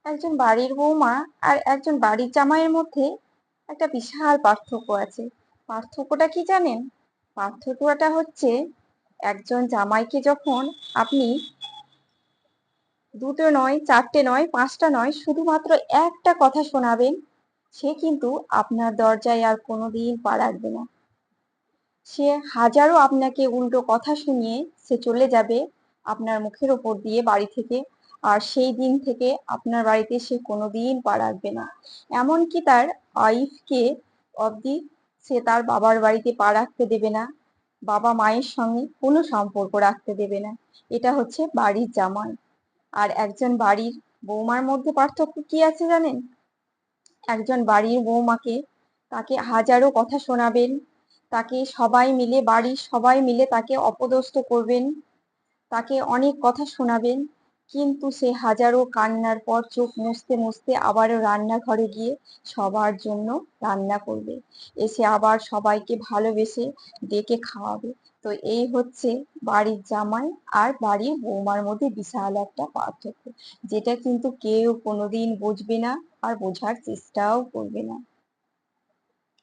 একজন বাড়ির বৌমা আর একজন বাড়ির জামাইয়ের মধ্যে একটা বিশাল পার্থক্য আছে। পার্থক্যটা কি জানেন? পার্থক্যটা হচ্ছে, একজন জামাইকে যখন আপনি দুটো নয়, চারটে নয়, পাঁচটা নয়, শুধুমাত্র একটা কথা শোনাবেন, সে কিন্তু আপনার দরজায় আর কোনোদিন পা রাখবে না। সে হাজারো আপনাকে উল্টো কথা শুনিয়ে সে চলে যাবে আপনার মুখের ওপর দিয়ে বাড়ি থেকে। আর সেই দিন থেকে আপনার বাড়িতে সে কোনোদিন পা রাখবে না। এমনকি তার ওয়াইফকে অবধি সে তার বাবার বাড়িতে পা রাখতে দেবে না, বাবা মায়ের সঙ্গে কোনো সম্পর্ক রাখতে দেবে না। এটা হচ্ছে বাড়ির জামাই। আর একজন বাড়ির বৌমার মধ্যে পার্থক্য কি আছে জানেন? একজন বাড়ির বৌমাকে তাকে হাজারো কথা শোনাবেন, তাকে সবাই মিলে, বাড়ির সবাই মিলে তাকে অপদস্থ করবেন, তাকে অনেক কথা শোনাবেন, কিন্তু সে হাজারো কান্নার পর চোখ মুছতে মুছতে আবারও রান্নাঘরে গিয়ে সবার জন্য রান্না করবে, এসে আবার সবাইকে ভালোবেসে ডেকে খাওয়াবে। তো এই হচ্ছে বাড়ির জামাই আর বাড়ির বৌমার মধ্যে বিশাল একটা পার্থক্য, যেটা কিন্তু কেউ কোনোদিন বুঝবে না আর বোঝার চেষ্টাও করবে না।